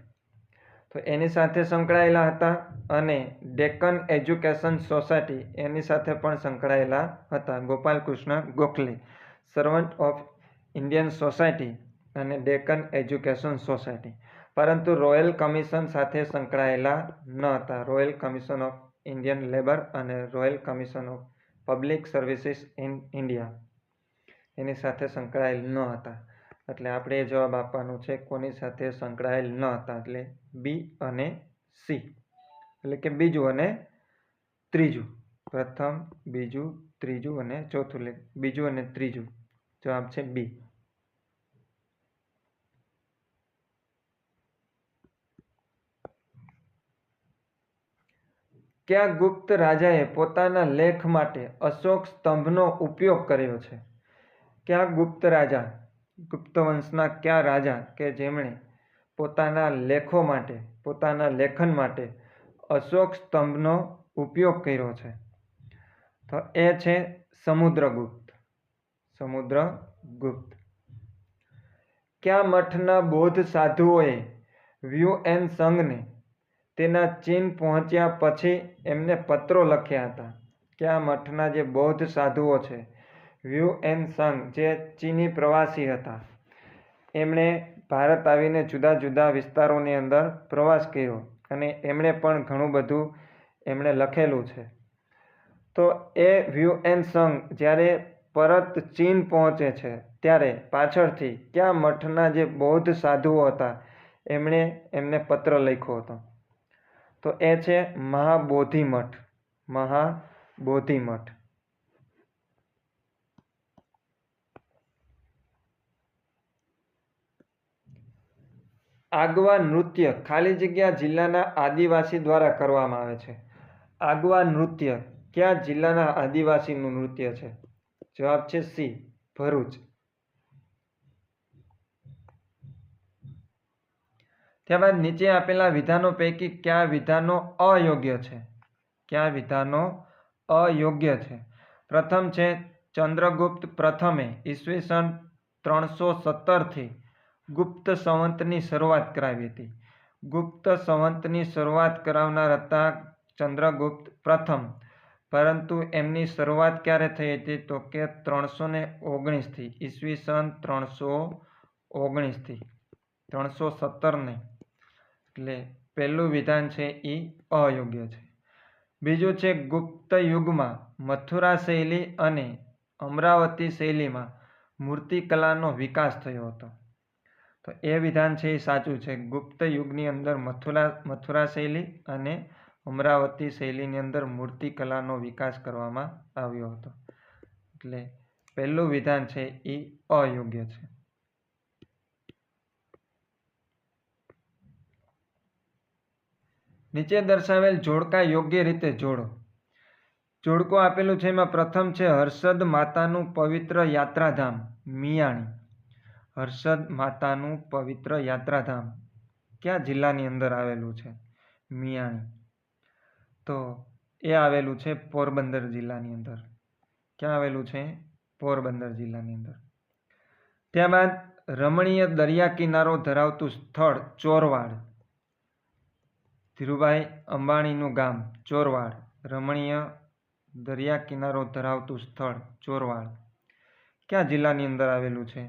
તો એની સાથે સંકળાયેલા હતા. અને ડેક્કન એજ્યુકેશન સોસાયટી એની સાથે પણ સંકળાયેલા હતા Gopal Krishna Gokhale. Servant of Indian society અને ડેક્કન એજ્યુકેશન સોસાયટી. પરંતુ રોયલ કમિશન સાથે સંકળાયેલા ન હતા. Royal commission of Indian labour અને royal commission of public services in India એની સાથે સંકળાયેલ ન હતા. એટલે આપણે એ જવાબ આપવાનું છે કોની સાથે સંકળાયેલ ન હતા. એટલે બી અને સી. એટલે કે બીજું અને ત્રીજું. પ્રથમ, બીજું, ત્રીજું અને ચોથું. એટલે બીજું અને ત્રીજું. જવાબ છે બી. કયા ગુપ્ત રાજાએ પોતાના લેખ માટે અશોક સ્તંભનો ઉપયોગ કર્યો છે? કયા ગુપ્ત રાજા, ગુપ્ત વંશના કયા રાજા કે જેમણે પોતાના લેખો માટે, પોતાના લેખન માટે અશોક સ્તંભનો ઉપયોગ કર્યો છે? તો એ છે સમુદ્રગુપ્ત. સમુદ્રગુપ્ત. કયા મઠના બૌદ્ધ સાધુઓએ વ્યૂએન સંઘને તેના ચીન પહોંચ્યા પછી એમને પત્રો લખ્યા હતા? કયા મઠના જે બૌદ્ધ સાધુઓ છે, વ્યૂએન સંઘ, જે ચીની પ્રવાસી હતા, એમણે ભારત આવીને જુદા જુદા વિસ્તારોની અંદર પ્રવાસ કર્યો અને એમણે પણ ઘણું બધું એમણે લખેલું છે. તો એ વ્યૂએન સંઘ જ્યારે પરત ચીન પહોંચે છે ત્યારે પાછળથી કયા મઠના જે બૌદ્ધ સાધુઓ હતા એમને પત્ર લખ્યો હતો? તો એ છે મહાબોધિ મઠ. મહાબોધિ મઠ. આગવા નૃત્ય ખાલી જગ્યા જિલ્લાના આદિવાસી દ્વારા કરવામાં આવે છે. આગવા નૃત્ય કયા જિલ્લાના આદિવાસીનું નૃત્ય છે? જવાબ છે સી, ભરૂચ. ત્યારબાદ નીચે આપેલા વિધાનો પૈકી કયા વિધાનો અયોગ્ય છે? કયા વિધાનો અયોગ્ય છે? પ્રથમ છે ચંદ્રગુપ્ત પ્રથમે ઈસવીસન 317 થી ગુપ્ત સંવંતની શરૂઆત કરાવી હતી. ગુપ્ત સંવંતની શરૂઆત કરાવનાર હતા ચંદ્રગુપ્ત પ્રથમ, પરંતુ એમની શરૂઆત ક્યારે થઈ હતી? તો કે 319 થી, ઈસવીસન 319 થી, 317 નહીં. એટલે પહેલું વિધાન છે એ અયોગ્ય છે. બીજું છે ગુપ્ત યુગમાં મથુરા શૈલી અને અમરાવતી શૈલીમાં મૂર્તિકલાનો વિકાસ થયો હતો. તો એ વિધાન છે એ સાચું છે. ગુપ્ત યુગની અંદર મથુરા શૈલી અને અમરાવતી શૈલીની અંદર મૂર્તિકલાનો વિકાસ કરવામાં આવ્યો હતો. એટલે પહેલું વિધાન છે એ અયોગ્ય છે. નીચે દર્શાવેલ જોડકા યોગ્ય રીતે જોડો. જોડકો આપેલું છે એમાં પ્રથમ છે હર્ષદ માતાનું પવિત્ર યાત્રાધામ મિયાણી. હર્ષદ માતાનું પવિત્ર યાત્રાધામ કયા જિલ્લાની અંદર આવેલું છે? મિયાણી. તો એ આવેલું છે પોરબંદર જિલ્લાની અંદર. ક્યાં આવેલું છે? પોરબંદર જિલ્લાની અંદર. ત્યારબાદ રમણીય દરિયા કિનારો ધરાવતું સ્થળ ચોરવાડ. ધીરુભાઈ અંબાણીનું ગામ ચોરવાડ. રમણીય દરિયા કિનારો ધરાવતું સ્થળ ચોરવાડ કયા જિલ્લાની અંદર આવેલું છે?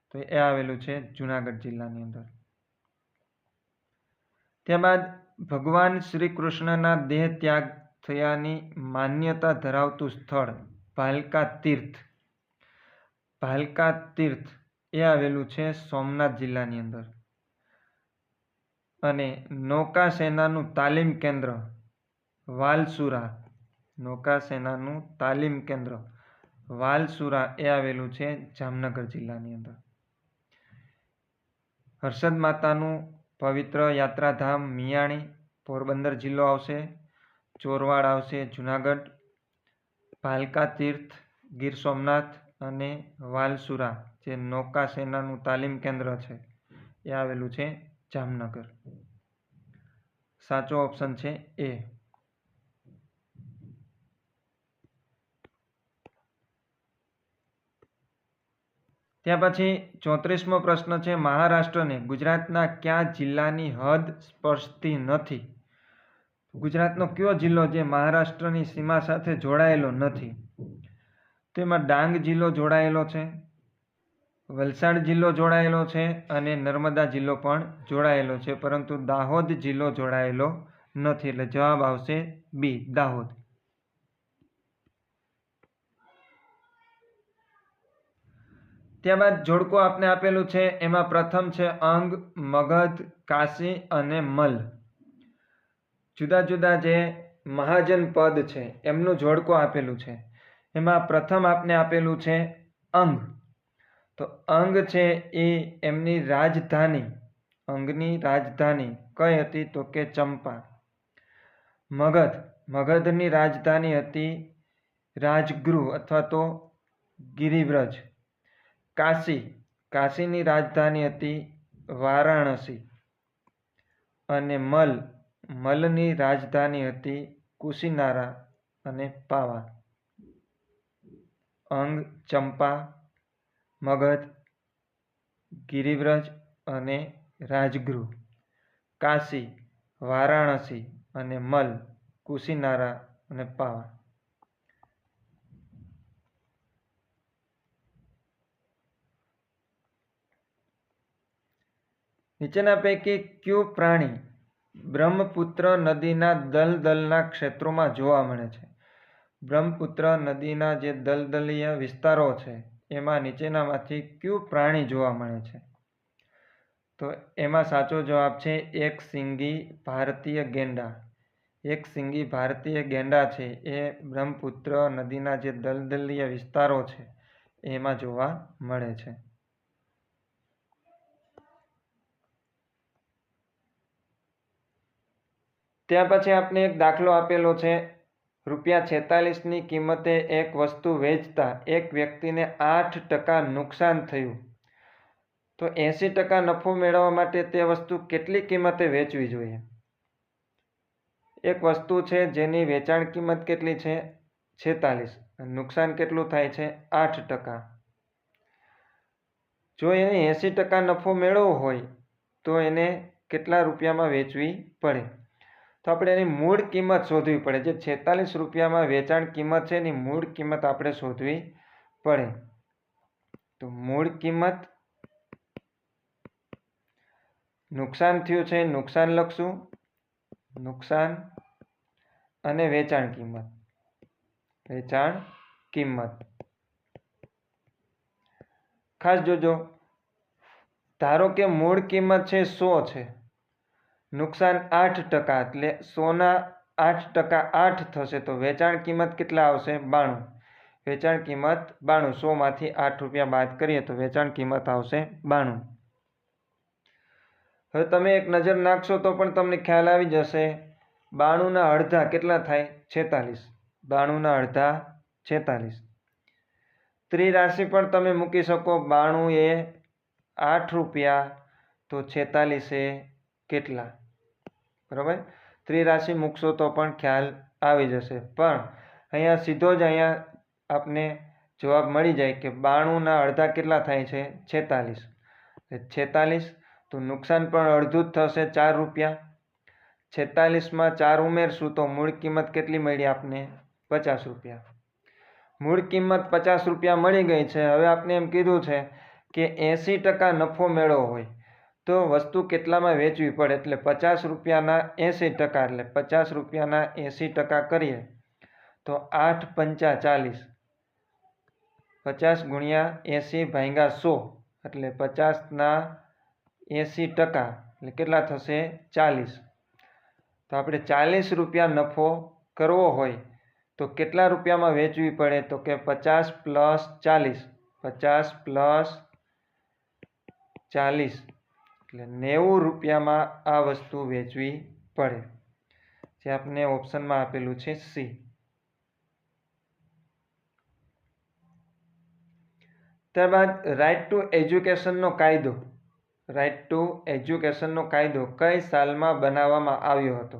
તો એ આવેલું છે જુનાગઢ જિલ્લાની અંદર. ત્યારબાદ ભગવાન શ્રી કૃષ્ણના દેહ ત્યાગ થયાની માન્યતા ધરાવતું સ્થળ ભાલકા તીર્થ. ભાલકા તીર્થ એ આવેલું છે સોમનાથ જિલ્લાની અંદર. અને નૌકાસેનાનું તાલીમ કેન્દ્ર વાલસુરા. નૌકાસેનાનું તાલીમ કેન્દ્ર વાલસુરા એ આવેલું છે જામનગર જિલ્લાની અંદર. હર્ષદ માતાનું પવિત્ર યાત્રાધામ મિયાણી પોરબંદર જિલ્લો આવશે. ચોરવાડ આવશે જુનાગઢ. ભાલકા તીર્થ ગીર સોમનાથ અને વાલસુરા જે નૌકાસેનાનું તાલીમ કેન્દ્ર છે એ આવેલું છે જામનગર. સાચો ઓપ્શન છે એ. ત્યાં પછી 34મો પ્રશ્ન છે મહારાષ્ટ્રને ગુજરાતના કયા જિલ્લાની હદ સ્પર્શતી નથી? ગુજરાતનો કયો જિલ્લો જે મહારાષ્ટ્રની સીમા સાથે જોડાયેલો નથી? તેમાં ડાંગ જિલ્લો જોડાયેલો છે, વલસાડ જિલ્લો જોડાયેલો છે અને નર્મદા જિલ્લો પણ જોડાયેલો છે, પરંતુ દાહોદ જિલ્લો જોડાયેલો નથી. એટલે જવાબ આવશે બી, દાહોદ. ત્યારબાદ જોડકો આપને આપેલું છે એમાં પ્રથમ છે અંગ, મગધ, કાશી અને મલ. જુદા જુદા જે મહાજન પદ છે એમનું જોડકો આપેલું છે. એમાં પ્રથમ આપને આપેલું છે અંગ. તો અંગ છે એ એમની રાજધાની, અંગની રાજધાની કઈ હતી? તો કે ચંપા. મગધ, મગધની રાજધાની હતી રાજગૃહ અથવા તો ગિરિવ્રજ. કાશી, કાશીની રાજધાની હતી વારાણસી. અને મલની રાજધાની હતી કુશીનારા અને પાવા. અંગ ચંપા, મગધ, ગિરિવ્રજ અને રાજગૃહ. કાશી, વારાણસી અને મલ, કુશીનારા અને પાવા. નીચેના પૈકી કયું પ્રાણી બ્રહ્મપુત્ર નદીના દલદલના ક્ષેત્રોમાં જોવા મળે છે? બ્રહ્મપુત્ર નદીના જે દલદલીય વિસ્તારો છે એમાં નીચેનામાંથી કયું પ્રાણી જોવા મળે છે? તો એમાં સાચો જવાબ છે એકશિંગી ભારતીય ગેંડા. એકશિંગી ભારતીય ગેંડા છે એ બ્રહ્મપુત્ર નદીના જે દલદલીય વિસ્તારો છે એમાં જોવા મળે છે. ત્યાર પછી આપણે એક દાખલો આપેલો છે. ₹46ની કિંમતે એક વસ્તુ વેચતા એક વ્યક્તિને 8% નુકસાન થયું. તો 80% નફો મેળવવા માટે તે વસ્તુ કેટલી કિંમતે વેચવી જોઈએ? એક વસ્તુ છે જેની વેચાણ કિંમત કેટલી છે? 46. નુકસાન કેટલું થાય છે? 8%. જો એને 80% નફો મેળવવો હોય તો એને કેટલા રૂપિયામાં વેચવી પડે? તો આપણે એની મૂળ કિંમત શોધવી પડે. જે 46 રૂપિયામાં વેચાણ કિંમત છે એની મૂળ કિંમત આપણે શોધવી પડે. તો મૂળ કિંમત, નુકસાન થયું છે નુકસાન લખશું, નુકસાન, અને વેચાણ કિંમત. વેચાણ કિંમત ખાસ જોજો. ધારો કે મૂળ કિંમત છે 100 છે, નુકસાન 8%, એટલે 100ના 8% 8 થશે તો વેચાણ કિંમત કેટલા આવશે? 92. વેચાણ કિંમત 92. 100માંથી 8 રૂપિયા બાદ કરીએ તો વેચાણ કિંમત આવશે 92. હવે તમે એક નજર નાખશો તો પણ તમને ખ્યાલ આવી જશે. 92ના અડધા કેટલા થાય? 46. 92ના અડધા 46. ત્રિરાશિ પણ તમે મૂકી શકો. 92 એ 8 રૂપિયા તો 46 એ કેટલા? બરાબર. ત્રિરાશિ મૂકશો તો પણ ખ્યાલ આવી જશે. પણ અહીંયા સીધો જ અહીંયા આપને જવાબ મળી જાય કે 92ના અડધા કેટલા થાય છે? 46. 46 તો નુકસાન પણ અડધું જ થશે, 4 રૂપિયા. 46માં 4 ઉમેરશું તો મૂળ કિંમત કેટલી મળી આપને? 50 રૂપિયા. મૂળ કિંમત 50 રૂપિયા મળી ગઈ છે. હવે આપણે એમ કીધું છે કે 80% નફો મેળવવો હોય તો વસ્તુ કેટલામાં વેચવી પડે? એટલે 50 રૂપિયાના 80%, એટલે 50 રૂપિયાના 80% કરીએ તો 8 પંચા 40. 50 ગુણ્યા 80 ભાગ્યા 100, એટલે 50ના 80% એટલે કેટલા થશે? 40. તો આપણે 40 રૂપિયા નફો કરવો હોય તો કેટલા રૂપિયામાં વેચવી પડે? તો કે 50 + 40. 50 + 40 એટલે 90 રૂપિયામાં આ વસ્તુ વેચવી પડે, જે આપણે ઓપ્શનમાં આપેલું છે સી. ત્યારબાદ રાઇટ ટુ એજ્યુકેશનનો કાયદો. રાઇટ ટુ એજ્યુકેશનનો કાયદો કઈ સાલમાં બનાવવામાં આવ્યો હતો?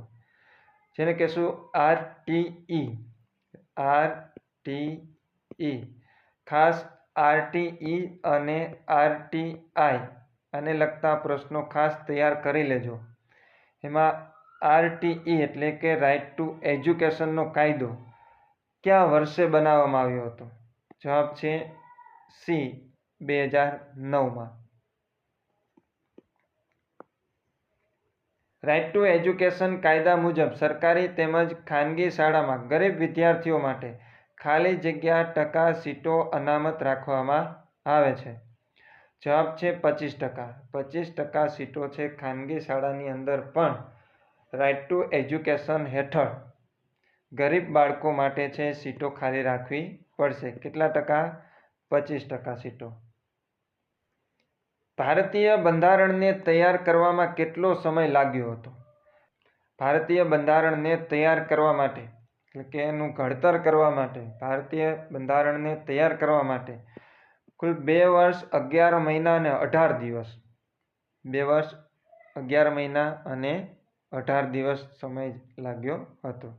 જેને કહેશું RTE. RTE. ખાસ RTE અને RTI આને લગતા પ્રશ્નો ખાસ તૈયાર કરી લેજો. એમાં RTE એટલે કે રાઇટ ટુ એજ્યુકેશનનો કાયદો કયા વર્ષે બનાવવામાં આવ્યો હતો? જવાબ છે સી, 2009માં. રાઇટ ટુ એજ્યુકેશન કાયદા મુજબ સરકારી તેમજ ખાનગી શાળામાં ગરીબ વિદ્યાર્થીઓ માટે ખાલી જગ્યા ટકા સીટો અનામત રાખવામાં આવે છે. જવાબ છે 25%. 25% સીટો છે ખાનગી શાળાની અંદર પણ રાઇટ ટુ એજ્યુકેશન હેઠળ ગરીબ બાળકો માટે છે સીટો ખાલી રાખવી પડશે. કેટલા ટકા? 25% સીટો. ભારતીય બંધારણને તૈયાર કરવામાં કેટલો સમય લાગ્યો હતો? ભારતીય બંધારણને તૈયાર કરવા માટે, એટલે કે એનું ઘડતર કરવા માટે, ભારતીય બંધારણને તૈયાર કરવા માટે કુલ 2 વર્ષ 11 મહિના અને 18 દિવસ. 2 વર્ષ 11 મહિના અને 18 દિવસ સમય લાગ્યો હતો.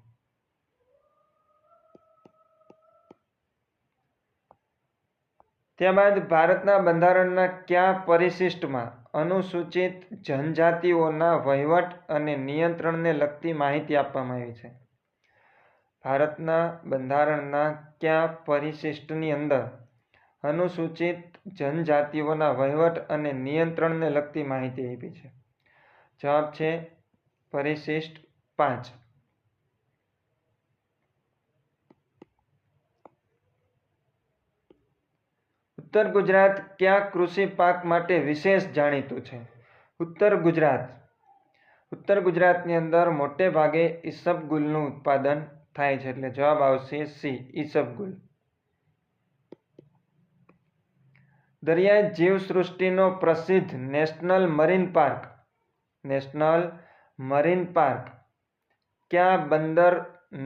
ત્યારબાદ ભારતના બંધારણના કયા પરિશિષ્ટમાં અનુસૂચિત જનજાતિઓના વહીવટ અને નિયંત્રણને લગતી માહિતી આપવામાં આવી છે? ભારતના બંધારણના કયા પરિશિષ્ટની અંદર અનુસૂચિત જનજાતિઓના વહીવટ અને નિયંત્રણને લગતી માહિતી આપી છે? જવાબ છે પરિશિષ્ટ 5. ઉત્તર ગુજરાત કયા કૃષિ પાક માટે વિશેષ જાણીતું છે? ઉત્તર ગુજરાતની અંદર મોટે ભાગે ઈસબગુલનું ઉત્પાદન થાય છે, એટલે જવાબ આવશે સી, ઈસબગુલ. દરિયાઈ જીવસૃષ્ટિનો પ્રસિદ્ધ નેશનલ મરીન પાર્ક કયા બંદર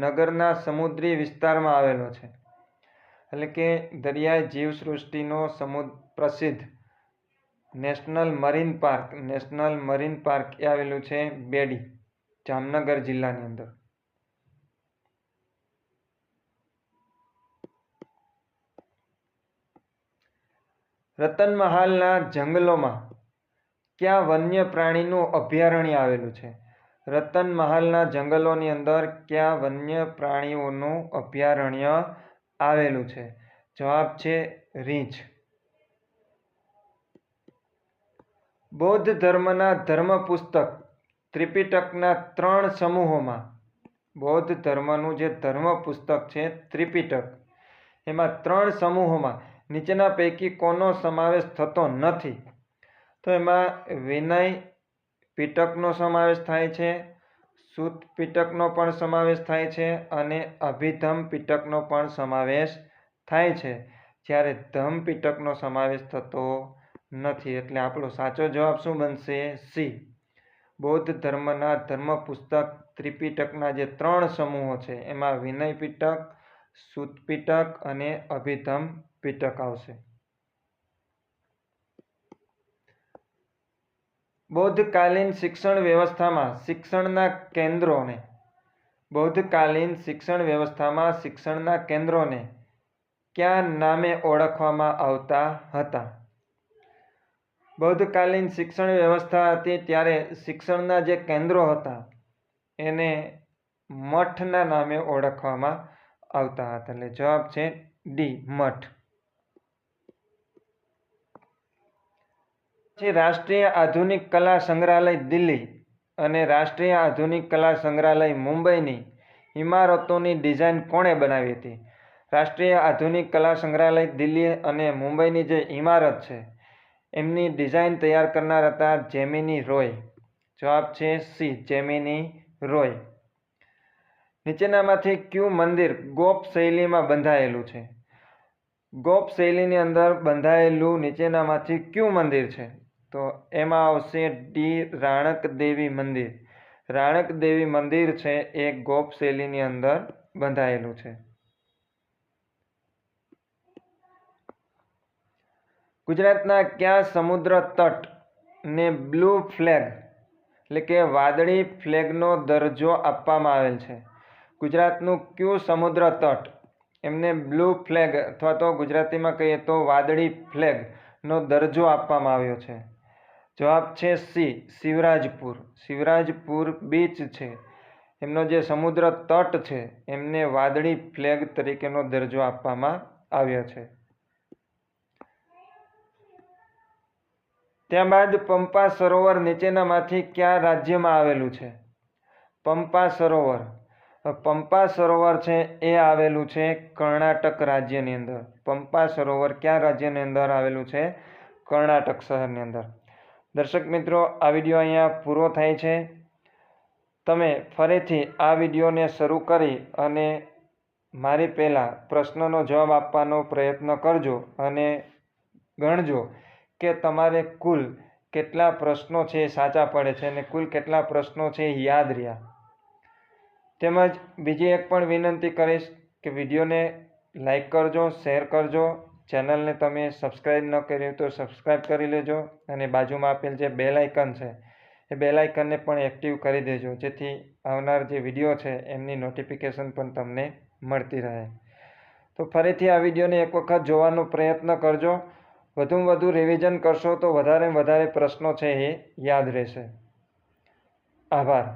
નગરના સમુદ્રી વિસ્તારમાં આવેલો છે? એટલે કે દરિયાઈ જીવસૃષ્ટિનો પ્રસિદ્ધ નેશનલ મરીન પાર્ક એ આવેલું છે બેડી, જામનગર જિલ્લાની અંદર. રતનમહાલના જંગલોમાં કયા વન્ય પ્રાણીનું અભયારણ્ય આવેલું છે? રતનમહાલના જંગલોની અંદર કયા વન્ય પ્રાણીઓનું અભયારણ્ય આવેલું છે? જવાબ છે રીંછ. બૌદ્ધ ધર્મના ધર્મપુસ્તક ત્રિપિટકના 3 સમૂહોમાં, બૌદ્ધ ધર્મનું જે ધર્મપુસ્તક છે ત્રિપિટક, એમાં 3 સમૂહોમાં નીચેના પૈકી કોનો સમાવેશ થતો નથી? તો એમાં વિનય પિટકનો સમાવેશ થાય છે, સૂત પિટકનો પણ સમાવેશ થાય છે અને અભિધમ પિટકનો પણ સમાવેશ થાય છે, જ્યારે ધમ પિટકનો સમાવેશ થતો નથી. એટલે આપણો સાચો જવાબ શું બનશે? સી. બૌદ્ધ ધર્મના ધર્મપુસ્તક ત્રિપિટકના જે 3 સમૂહો છે એમાં વિનય પિટક, સૂત પિટક અને અભિધમ પિટક આવશે. બૌદ્ધકાલીન શિક્ષણ વ્યવસ્થામાં શિક્ષણના કેન્દ્રોને કયા નામે ઓળખવામાં આવતા હતા? બૌદ્ધકાલીન શિક્ષણ વ્યવસ્થા હતી ત્યારે શિક્ષણના જે કેન્દ્રો હતા એને મઠના નામે ઓળખવામાં આવતા હતા. એટલે જવાબ છે ડી, મઠ. રાષ્ટ્રીય આધુનિક કલા સંગ્રહાલય દિલ્હી અને રાષ્ટ્રીય આધુનિક કલા સંગ્રહાલય મુંબઈની ઇમારતોની ડિઝાઇન કોણે બનાવી હતી? રાષ્ટ્રીય આધુનિક કલા સંગ્રહાલય દિલ્હી અને મુંબઈની જે ઇમારત છે એમની ડિઝાઇન તૈયાર કરનાર હતા જેમિની રોય. જવાબ છે સી, જેમિની રોય. નીચેનામાંથી કયું મંદિર ગોપ શૈલીમાં બંધાયેલું છે? ગોપ શૈલીની અંદર બંધાયેલું નીચેનામાંથી કયું મંદિર છે? તો એમાં આવશે ડી, રાણક દેવી મંદિર. રાણક દેવી મંદિર છે એ ગોપ શૈલીની અંદર બંધાયેલું છે. ગુજરાતના કયા સમુદ્ર તટને બ્લુ ફ્લેગ એટલે કે વાદળી ફ્લેગનો દરજ્જો આપવામાં આવેલ છે? ગુજરાતનું કયું સમુદ્ર તટ એમને બ્લુ ફ્લેગ અથવા તો ગુજરાતીમાં કહીએ તો વાદળી ફ્લેગનો દરજ્જો આપવામાં આવ્યો છે? જવાબ છે સી, શિવરાજપુર. શિવરાજપુર બીચ છે એમનો જે સમુદ્ર તટ છે એમને વાદળી ફ્લેગ તરીકેનો દરજ્જો આપવામાં આવ્યો છે. ત્યારબાદ પંપા સરોવર નીચેનામાંથી કયા રાજ્યમાં આવેલું છે? પંપા સરોવર છે એ આવેલું છે કર્ણાટક રાજ્યની અંદર. પંપા સરોવર કયા રાજ્યની અંદર આવેલું છે? કર્ણાટક શહેરની અંદર. દર્શક મિત્રો, આ વિડીયો અહીંયા પૂરો થાય છે. તમે ફરીથી આ વિડીયોને શરૂ કરી અને મારી પહેલાં પ્રશ્નનો જવાબ આપવાનો પ્રયત્ન કરજો અને ગણજો કે તમારે કુલ કેટલા પ્રશ્નો છે એ સાચા પડે છે અને કુલ કેટલા પ્રશ્નો છે એ યાદ રહ્યા. તેમજ બીજી એક પણ વિનંતી કરીશ કે વિડીયોને લાઈક કરજો, શેર કરજો, ચેનલને તમે સબસ્ક્રાઈબ ન કરી તો સબસ્ક્રાઈબ કરી લેજો અને બાજુમાં આપેલ જે બેલ આઇકન છે એ બેલ આઇકનને પણ એક્ટિવ કરી દેજો, જેથી આવનાર જે વિડીયો છે એમની નોટિફિકેશન પણ તમને મળતી રહે. તો ફરીથી આ વિડીયોને એક વખત જોવાનો પ્રયત્ન કરજો. વધુમાં વધુ રિવિઝન કરશો તો વધારે પ્રશ્નો છે એ યાદ રહેશે. આભાર.